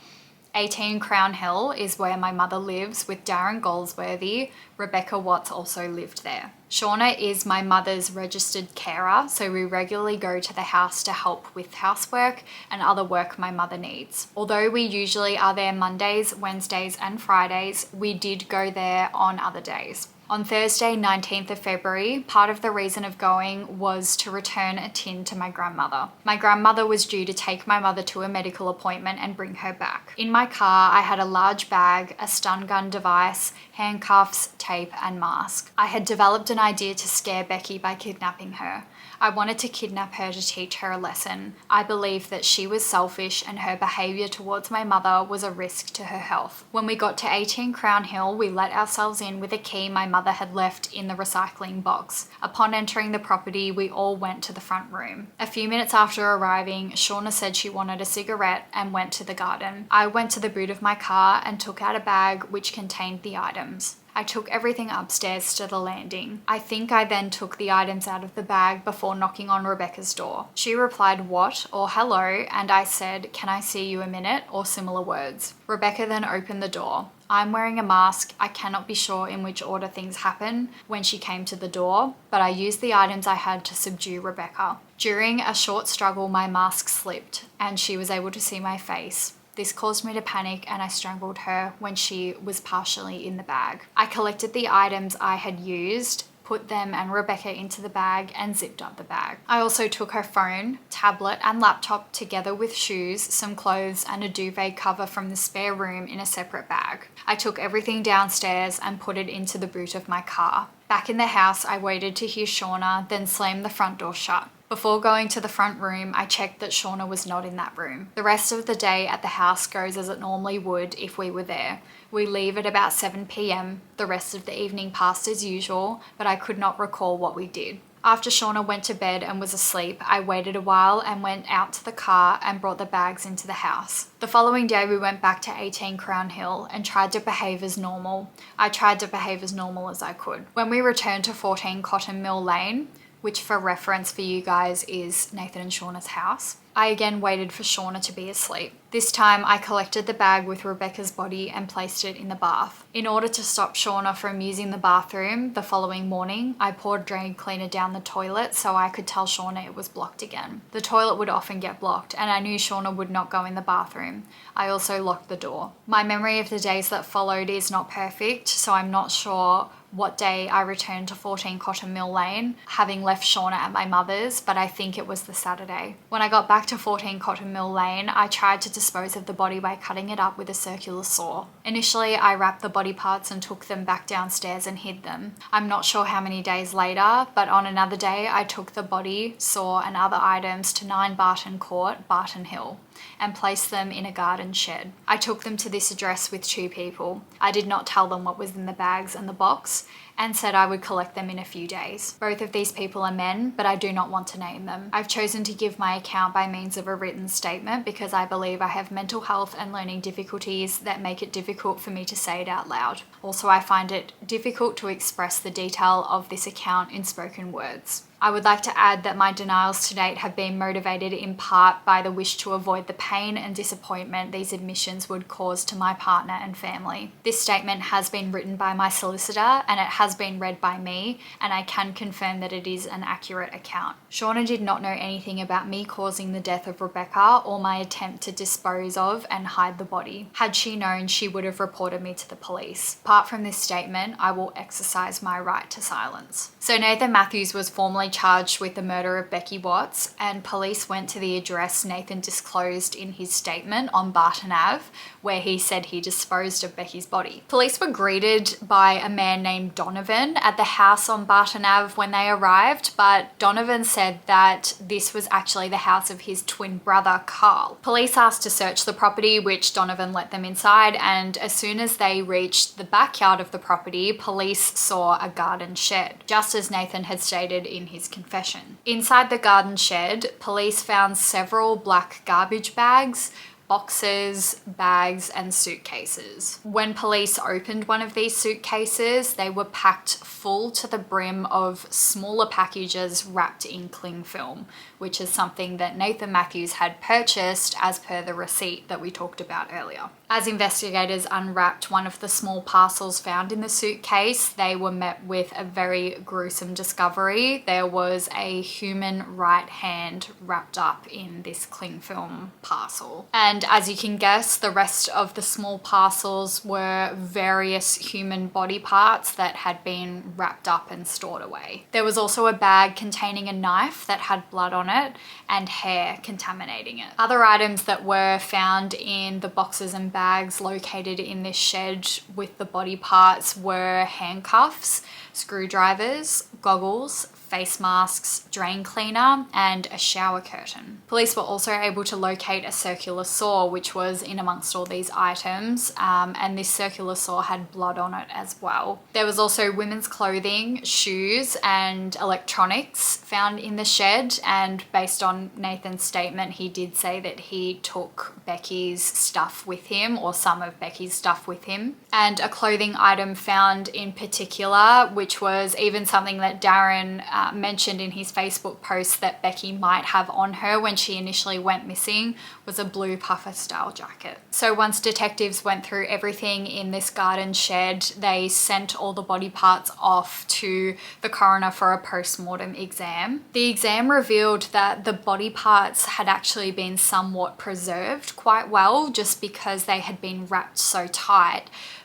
18 Crown Hill is where my mother lives with Darren Goldsworthy. Rebecca Watts also lived there. Shauna is my mother's registered carer, so we regularly go to the house to help with housework and other work my mother needs. Although we usually are there Mondays, Wednesdays, and Fridays, we did go there on other days. On Thursday, 19th of February, part of the reason of going was to return a tin to my grandmother. My grandmother was due to take my mother to a medical appointment and bring her back. In my car, I had a large bag, a stun gun device, handcuffs, tape, and mask. I had developed an idea to scare Becky by kidnapping her. I wanted to kidnap her to teach her a lesson. I believed that she was selfish and her behaviour towards my mother was a risk to her health. When we got to 18 Crown Hill, we let ourselves in with a key my mother had left in the recycling box. Upon entering the property, we all went to the front room. A few minutes after arriving, Shauna said she wanted a cigarette and went to the garden. I went to the boot of my car and took out a bag which contained the items. I took everything upstairs to the landing. I think I then took the items out of the bag before knocking on Rebecca's door. She replied, "What?" or "Hello," and I said, "Can I see you a minute?" or similar words. Rebecca then opened the door. I'm wearing a mask. I cannot be sure in which order things happened when she came to the door, but I used the items I had to subdue Rebecca. During a short struggle, my mask slipped and she was able to see my face. This caused me to panic and I strangled her when she was partially in the bag. I collected the items I had used, put them and Rebecca into the bag and zipped up the bag. I also took her phone, tablet and laptop together with shoes, some clothes and a duvet cover from the spare room in a separate bag. I took everything downstairs and put it into the boot of my car. Back in the house, I waited to hear Shauna, then slammed the front door shut. Before going to the front room, I checked that Shauna was not in that room. The rest of the day at the house goes as it normally would if we were there. We leave at about 7 p.m. The rest of the evening passed as usual, but I could not recall what we did. After Shauna went to bed and was asleep, I waited a while and went out to the car and brought the bags into the house. The following day, we went back to 18 Crown Hill and tried to behave as normal. I tried to behave as normal as I could. When we returned to 14 Cotton Mill Lane, which for reference for you guys is Nathan and Shauna's house, I again waited for Shauna to be asleep. This time I collected the bag with Rebecca's body and placed it in the bath. In order to stop Shauna from using the bathroom the following morning, I poured drain cleaner down the toilet so I could tell Shauna it was blocked again. The toilet would often get blocked and I knew Shauna would not go in the bathroom. I also locked the door. My memory of the days that followed is not perfect, so I'm not sure what day I returned to 14 Cotton Mill Lane, having left Shauna at my mother's, but I think it was the Saturday. When I got back to 14 Cotton Mill Lane, I tried to dispose of the body by cutting it up with a circular saw. Initially, I wrapped the body parts and took them back downstairs and hid them. I'm not sure how many days later, but on another day, I took the body, saw and other items to 9 Barton Court, Barton Hill, and placed them in a garden shed. I took them to this address with 2 people. I did not tell them what was in the bags and the box and said I would collect them in a few days. Both of these people are men, but I do not want to name them. I've chosen to give my account by means of a written statement because I believe I have mental health and learning difficulties that make it difficult for me to say it out loud. Also, I find it difficult to express the detail of this account in spoken words. I would like to add that my denials to date have been motivated in part by the wish to avoid the pain and disappointment these admissions would cause to my partner and family. This statement has been written by my solicitor and it has been read by me, and I can confirm that it is an accurate account. Shauna did not know anything about me causing the death of Rebecca or my attempt to dispose of and hide the body. Had she known, she would have reported me to the police. Apart from this statement, I will exercise my right to silence. So Nathan Matthews was formally charged with the murder of Becky Watts, and police went to the address Nathan disclosed in his statement on Barton Ave, where he said he disposed of Becky's body. Police were greeted by a man named Donovan at the house on Barton Ave when they arrived, but Donovan said that this was actually the house of his twin brother, Carl. Police asked to search the property, which Donovan let them inside, and as soon as they reached the backyard of the property, police saw a garden shed, just as Nathan had stated in his confession. Inside the garden shed, police found several black garbage bags, boxes, bags, and suitcases. When police opened one of these suitcases, they were packed full to the brim of smaller packages wrapped in cling film, which is something that Nathan Matthews had purchased as per the receipt that we talked about earlier. As investigators unwrapped one of the small parcels found in the suitcase, they were met with a very gruesome discovery. There was a human right hand wrapped up in this cling film parcel. And as you can guess, the rest of the small parcels were various human body parts that had been wrapped up and stored away. There was also a bag containing a knife that had blood on it and hair contaminating it. Other items that were found in the boxes and bags located in this shed with the body parts were handcuffs, screwdrivers, goggles, face masks, drain cleaner, and a shower curtain. Police were also able to locate a circular saw, which was in amongst all these items, and this circular saw had blood on it as well. There was also women's clothing, shoes, and electronics found in the shed, and based on Nathan's statement, he did say that he took Becky's stuff with him, or some of Becky's stuff with him. And a clothing item found in particular, which was even something that Darren mentioned in his Facebook post that Becky might have on her when she initially went missing, was a blue puffer style jacket. So once detectives went through everything in this garden shed, they sent all the body parts off to the coroner for a post-mortem exam. The exam revealed that the body parts had actually been somewhat preserved quite well, just because they had been wrapped so tight.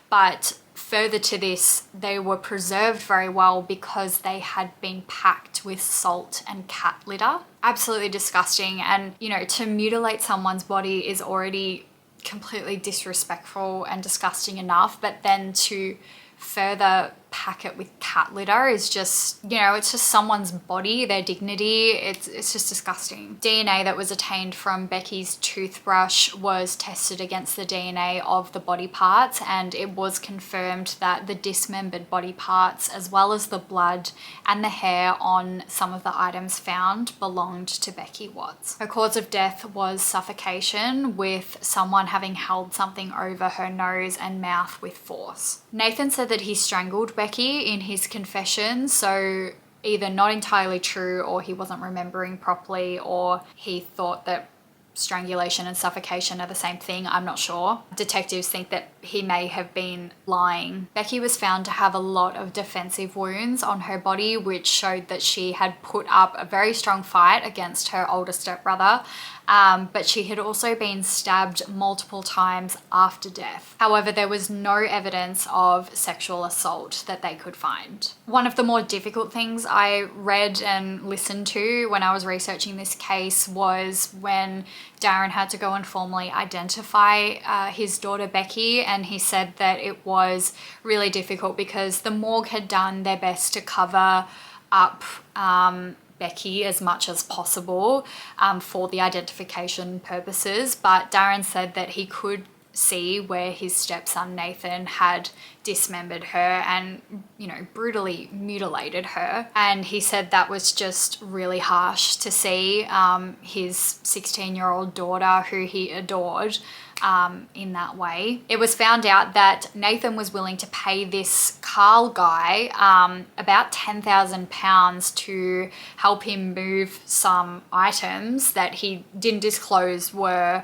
But further to this, they were preserved very well because they had been packed with salt and cat litter. Absolutely disgusting. And, you know, to mutilate someone's body is already completely disrespectful and disgusting enough, but then to further pack it with cat litter is just, you know, it's just someone's body, their dignity. It's just disgusting. DNA that was obtained from Becky's toothbrush was tested against the DNA of the body parts, and it was confirmed that the dismembered body parts, as well as the blood and the hair on some of the items found, belonged to Becky Watts. Her cause of death was suffocation, with someone having held something over her nose and mouth with force. Nathan said that he strangled Becky in his confession, so either not entirely true, or he wasn't remembering properly, or he thought that strangulation and suffocation are the same thing. I'm not sure. Detectives think that he may have been lying. Becky was found to have a lot of defensive wounds on her body, which showed that she had put up a very strong fight against her older stepbrother. But she had also been stabbed multiple times after death. However, there was no evidence of sexual assault that they could find. One of the more difficult things I read and listened to when I was researching this case was when Darren had to go and formally identify his daughter Becky, and he said that it was really difficult because the morgue had done their best to cover up Becky as much as possible for the identification purposes, but Darren said that he could see where his stepson Nathan had dismembered her and, you know, brutally mutilated her, and he said that was just really harsh to see his 16-year-old daughter, who he adored, in that way. It was found out that Nathan was willing to pay this Carl guy about £10,000 to help him move some items that he didn't disclose were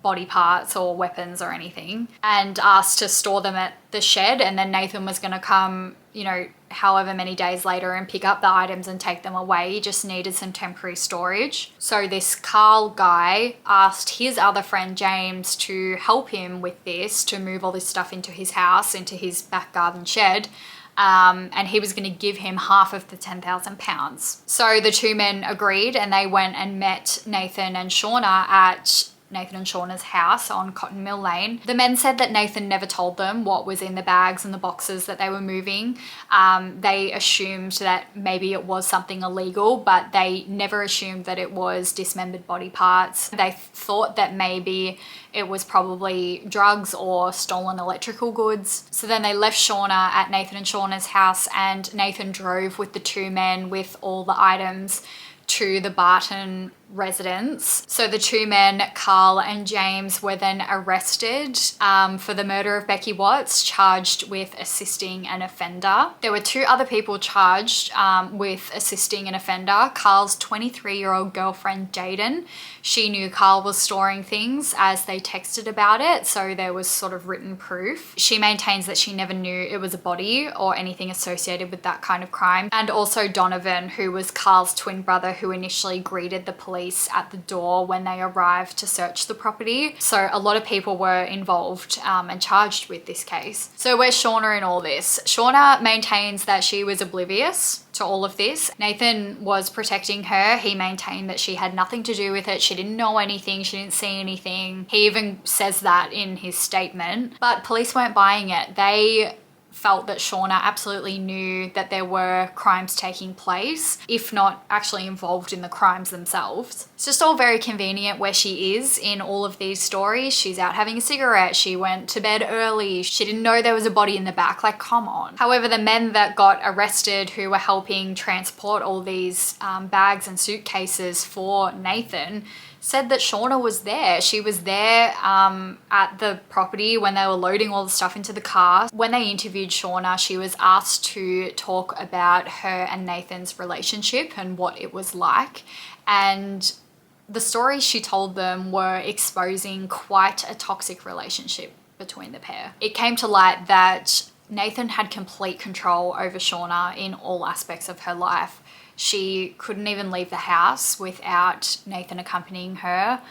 body parts or weapons or anything, and asked to store them at the shed, and then Nathan was going to come, you know, however many days later and pick up the items and take them away. He just needed some temporary storage. So this Carl guy asked his other friend James to help him with this, to move all this stuff into his house, into his back garden shed. And he was going to give him half of the £10,000. So the two men agreed, and they went and met Nathan and Shauna at Nathan and Shauna's house on Cotton Mill Lane. The men said that Nathan never told them what was in the bags and the boxes that they were moving. They assumed that maybe it was something illegal, but they never assumed that it was dismembered body parts. They thought that maybe it was probably drugs or stolen electrical goods. So then they left Shauna at Nathan and Shauna's house, and Nathan drove with the two men with all the items to the Barton residence. So the two men, Carl and James, were then arrested for the murder of Becky Watts, charged with assisting an offender. There were two other people charged with assisting an offender. Carl's 23-year-old girlfriend, Jaden. She knew Carl was storing things as they texted about it, so there was sort of written proof. She maintains that she never knew it was a body or anything associated with that kind of crime. And also Donovan, who was Carl's twin brother, who initially greeted the police at the door when they arrived to search the property. So a lot of people were involved and charged with this case. So where's Shauna in all this? Shauna maintains that she was oblivious to all of this. Nathan was protecting her. He maintained that she had nothing to do with it. She didn't know anything. She didn't see anything. He even says that in his statement. But police weren't buying it. They felt that Shauna absolutely knew that there were crimes taking place, if not actually involved in the crimes themselves. It's just all very convenient where she is in all of these stories. She's out having a cigarette, she went to bed early, she didn't know there was a body in the back, like come on. However, the men that got arrested who were helping transport all these bags and suitcases for Nathan said that Shauna was there. She was there at the property when they were loading all the stuff into the car. When they interviewed Shauna, she was asked to talk about her and Nathan's relationship and what it was like. And the stories she told them were exposing quite a toxic relationship between the pair. It came to light that Nathan had complete control over Shauna in all aspects of her life. She couldn't even leave the house without Nathan accompanying her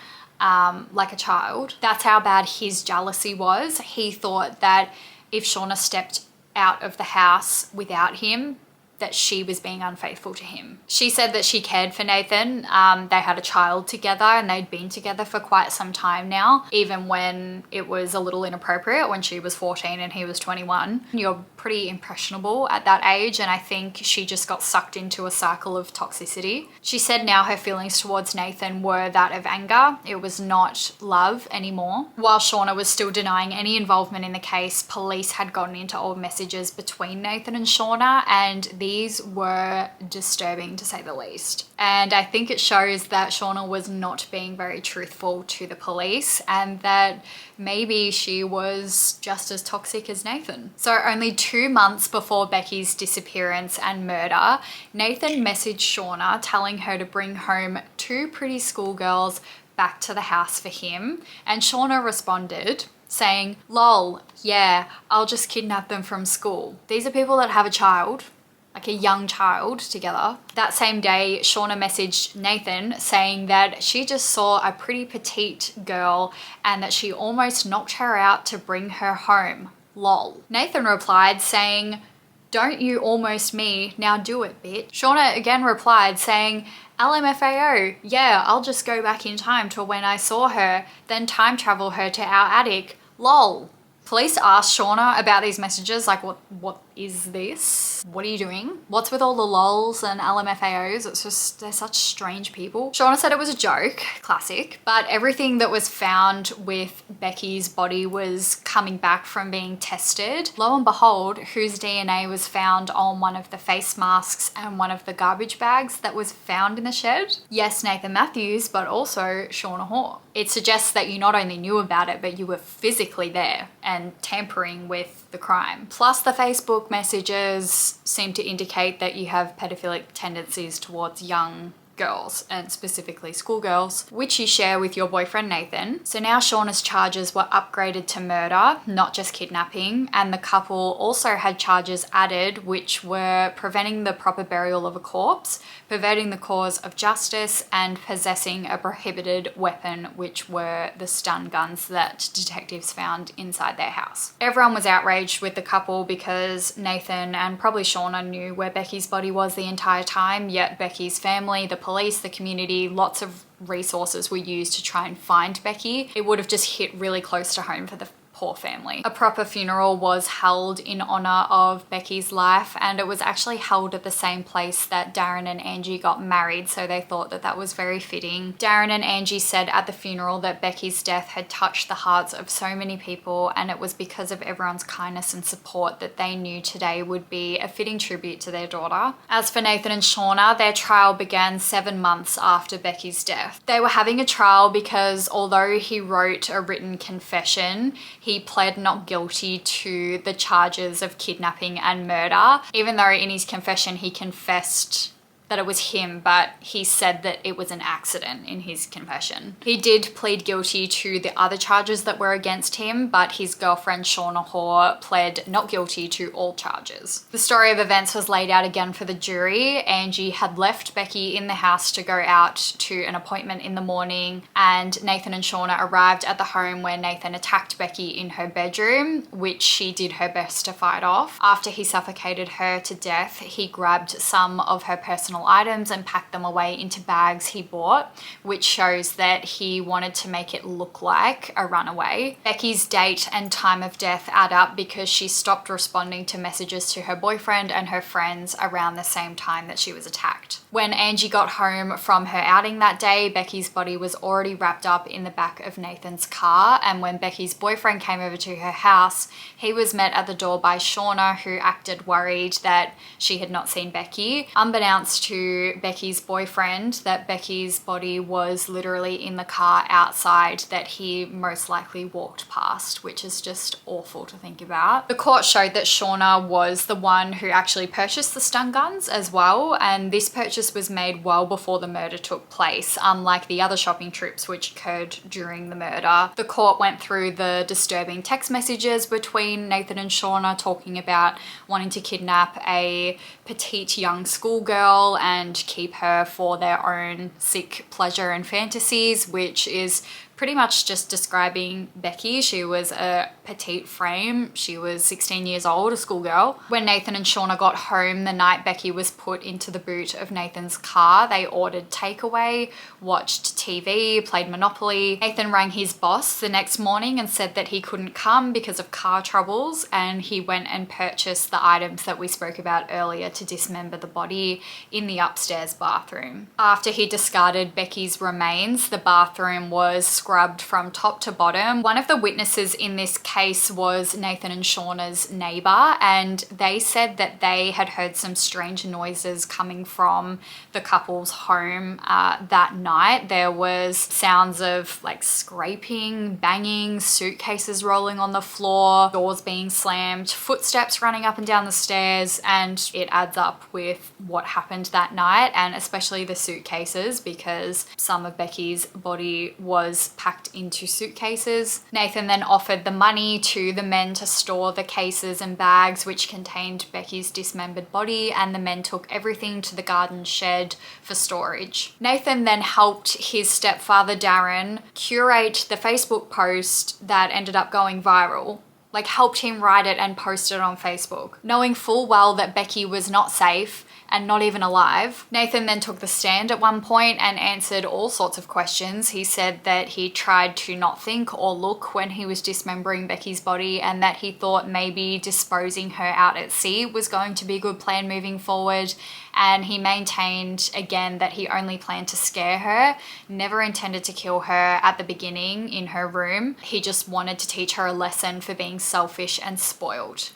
like a child. That's how bad his jealousy was. He thought that if Shauna stepped out of the house without him, that she was being unfaithful to him. She said that she cared for Nathan. They had a child together and they'd been together for quite some time now, even when it was a little inappropriate when she was 14 and he was 21. You're pretty impressionable at that age, and I think she just got sucked into a cycle of toxicity. She said now her feelings towards Nathan were that of anger. It was not love anymore. While Shauna was still denying any involvement in the case, police had gotten into old messages between Nathan and Shauna, and these were disturbing to say the least. And I think it shows that Shauna was not being very truthful to the police, and that maybe she was just as toxic as Nathan. So only 2 months before Becky's disappearance and murder, Nathan messaged Shauna telling her to bring home 2 pretty schoolgirls back to the house for him. And Shauna responded saying, "Lol, yeah, I'll just kidnap them from school." These are people that have a child, like a young child, together. That same day, Shauna messaged Nathan saying that she just saw a pretty petite girl and that she almost knocked her out to bring her home. Lol. Nathan replied saying, "Don't you almost me, now do it, bitch." Shauna again replied saying, "LMFAO, yeah, I'll just go back in time to when I saw her, then time travel her to our attic. Lol." Police asked Shauna about these messages, like, what is this? What are you doing? What's with all the lols and LMFAOs? It's just, they're such strange people. Shauna said it was a joke, classic, but everything that was found with Becky's body was coming back from being tested. Lo and behold, whose DNA was found on one of the face masks and one of the garbage bags that was found in the shed? Yes, Nathan Matthews, but also Shauna Hoare. It suggests that you not only knew about it, but you were physically there and tampering with the crime. Plus, the Facebook messages seem to indicate that you have pedophilic tendencies towards young girls, and specifically schoolgirls, which you share with your boyfriend Nathan. So now Shauna's charges were upgraded to murder, not just kidnapping, and the couple also had charges added which were preventing the proper burial of a corpse, perverting the cause of justice, and possessing a prohibited weapon, which were the stun guns that detectives found inside their house. Everyone was outraged with the couple because Nathan and probably Shauna knew where Becky's body was the entire time, yet Becky's family, the police, the community, lots of resources were used to try and find Becky. It would have just hit really close to home for the poor family. A proper funeral was held in honor of Becky's life, and it was actually held at the same place that Darren and Angie got married, so they thought that that was very fitting. Darren and Angie said at the funeral that Becky's death had touched the hearts of so many people, and it was because of everyone's kindness and support that they knew today would be a fitting tribute to their daughter. As for Nathan and Shauna, their trial began 7 months after Becky's death. They were having a trial because although he wrote a written confession, he pled not guilty to the charges of kidnapping and murder, even though in his confession he confessed that it was him, but he said that it was an accident in his confession. He did plead guilty to the other charges that were against him, but his girlfriend Shauna Hoare pled not guilty to all charges. The story of events was laid out again for the jury. Angie had left Becky in the house to go out to an appointment in the morning, and Nathan and Shauna arrived at the home where Nathan attacked Becky in her bedroom, which she did her best to fight off. After he suffocated her to death, he grabbed some of her personal personal items and packed them away into bags he bought, which shows that he wanted to make it look like a runaway. Becky's date and time of death add up because she stopped responding to messages to her boyfriend and her friends around the same time that she was attacked. When Angie got home from her outing that day, Becky's body was already wrapped up in the back of Nathan's car, and when Becky's boyfriend came over to her house, he was met at the door by Shauna, who acted worried that she had not seen Becky. Unbeknownst to Becky's boyfriend, that Becky's body was literally in the car outside that he most likely walked past, which is just awful to think about. The court showed that Shauna was the one who actually purchased the stun guns as well, and this purchase was made well before the murder took place, unlike the other shopping trips which occurred during the murder. The court went through the disturbing text messages between Nathan and Shauna talking about wanting to kidnap a petite young schoolgirl and keep her for their own sick pleasure and fantasies, which is pretty much just describing Becky. She was a petite frame. She was 16 years old, a schoolgirl. When Nathan and Shauna got home the night Becky was put into the boot of Nathan's car, they ordered takeaway, watched TV, played Monopoly. Nathan rang his boss the next morning and said that he couldn't come because of car troubles, and he went and purchased the items that we spoke about earlier to dismember the body in the upstairs bathroom. After he discarded Becky's remains, the bathroom was scrubbed from top to bottom. One of the witnesses in this case was Nathan and Shauna's neighbor, and they said that they had heard some strange noises coming from the couple's home that night. There was sounds of like scraping, banging, suitcases rolling on the floor, doors being slammed, footsteps running up and down the stairs, and it adds up with what happened that night, and especially the suitcases, because some of Becky's body was packed into suitcases. Nathan then offered the money to the men to store the cases and bags which contained Becky's dismembered body, and the men took everything to the garden shed for storage. Nathan then helped his stepfather Darren curate the Facebook post that ended up going viral. Like, helped him write it and post it on Facebook, knowing full well that Becky was not safe and not even alive. Nathan then took the stand at one point and answered all sorts of questions. He said that he tried to not think or look when he was dismembering Becky's body, and that he thought maybe disposing her out at sea was going to be a good plan moving forward. And he maintained again that he only planned to scare her, never intended to kill her at the beginning in her room. He just wanted to teach her a lesson for being selfish and spoiled.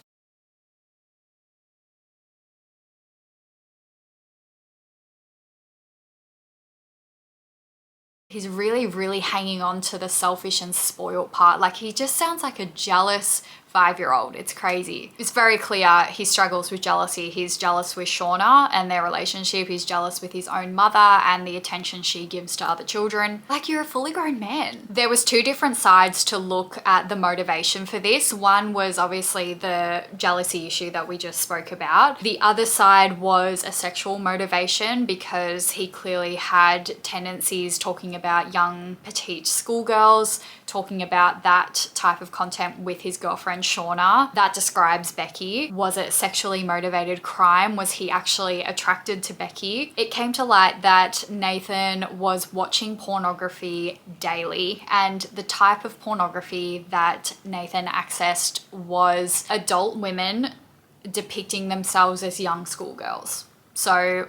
He's really hanging on to the selfish and spoiled part. Like, he just sounds like a jealous 5-year-old. It's crazy. It's very clear he struggles with jealousy. He's jealous with Shauna and their relationship. He's jealous with his own mother and the attention she gives to other children. Like, you're a fully grown man. There was two different sides to look at the motivation for this. One was obviously the jealousy issue that we just spoke about. The other side was a sexual motivation, because he clearly had tendencies talking about young petite schoolgirls, talking about that type of content with his girlfriend Shauna. That describes Becky. Was it sexually motivated crime? Was he actually attracted to Becky? It came to light that Nathan was watching pornography daily, and the type of pornography that Nathan accessed was adult women depicting themselves as young schoolgirls. So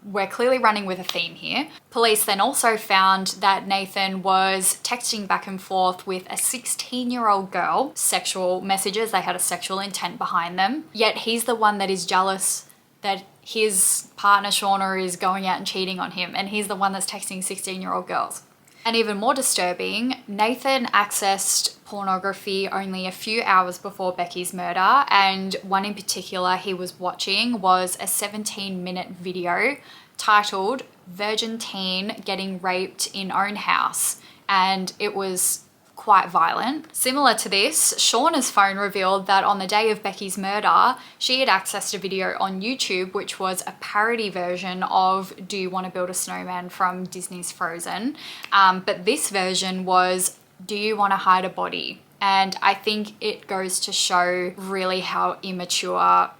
we're clearly running with a theme here. Police then also found that Nathan was texting back and forth with a 16-year-old girl, sexual messages. They had a sexual intent behind them. Yet he's the one that is jealous that his partner Shauna is going out and cheating on him, and he's the one that's texting 16-year-old girls. And even more disturbing, Nathan accessed pornography only a few hours before Becky's murder, and one in particular he was watching was a 17-minute video titled "Virgin Teen Getting Raped in Own House," and it was quite violent. Similar to this, Shauna's phone revealed that on the day of Becky's murder, she had accessed a video on YouTube which was a parody version of "Do You Want to Build a Snowman" from Disney's Frozen. But this version was "Do You Want to Hide a Body?" And I think it goes to show really how immature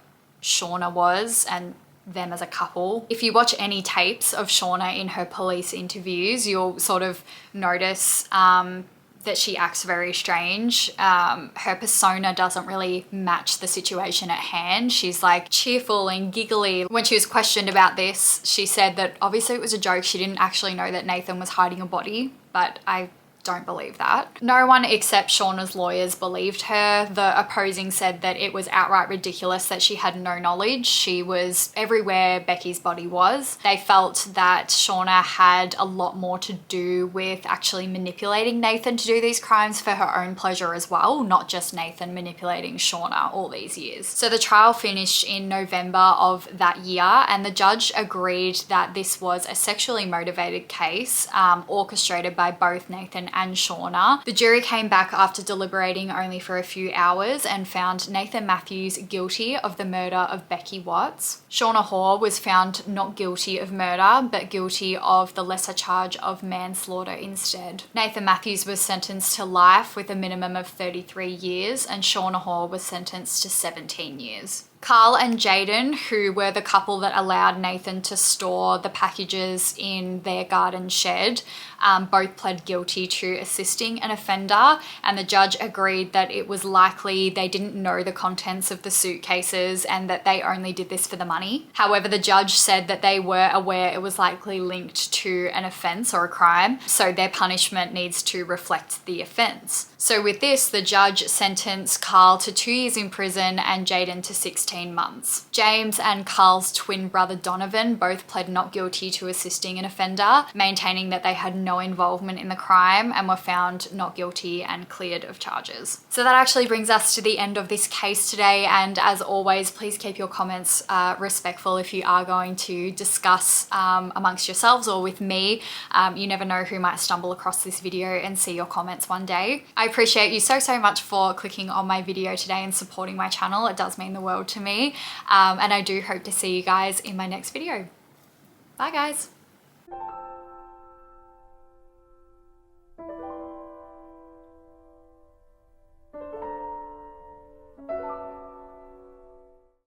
Shauna was, and them as a couple. If you watch any tapes of Shauna in her police interviews, you'll sort of notice that she acts very strange. Her persona doesn't really match the situation at hand. She's like cheerful and giggly. When she was questioned about this, she said that obviously it was a joke. She didn't actually know that Nathan was hiding a body, but I don't believe that. No one except Shauna's lawyers believed her. The opposing said that it was outright ridiculous that she had no knowledge. She was everywhere Becky's body was. They felt that Shauna had a lot more to do with actually manipulating Nathan to do these crimes for her own pleasure as well, not just Nathan manipulating Shauna all these years. So the trial finished in November of that year, and the judge agreed that this was a sexually motivated case orchestrated by both Nathan and Shauna. The jury came back after deliberating only for a few hours and found Nathan Matthews guilty of the murder of Becky Watts. Shauna Hoare was found not guilty of murder, but guilty of the lesser charge of manslaughter instead. Nathan Matthews was sentenced to life with a minimum of 33 years, and Shauna Hoare was sentenced to 17 years. Carl and Jaden, who were the couple that allowed Nathan to store the packages in their garden shed, both pled guilty to assisting an offender, and the judge agreed that it was likely they didn't know the contents of the suitcases and that they only did this for the money. However, the judge said that they were aware it was likely linked to an offence or a crime, so their punishment needs to reflect the offence. So with this, the judge sentenced Carl to 2 years in prison and Jaden to 16 months. James and Carl's twin brother Donovan both pled not guilty to assisting an offender, maintaining that they had no involvement in the crime and were found not guilty and cleared of charges. So that actually brings us to the end of this case today, and as always, please keep your comments respectful if you are going to discuss amongst yourselves or with me. You never know who might stumble across this video and see your comments one day. I appreciate you so much for clicking on my video today and supporting my channel. It does mean the world to me, and I do hope to see you guys in my next video. Bye guys.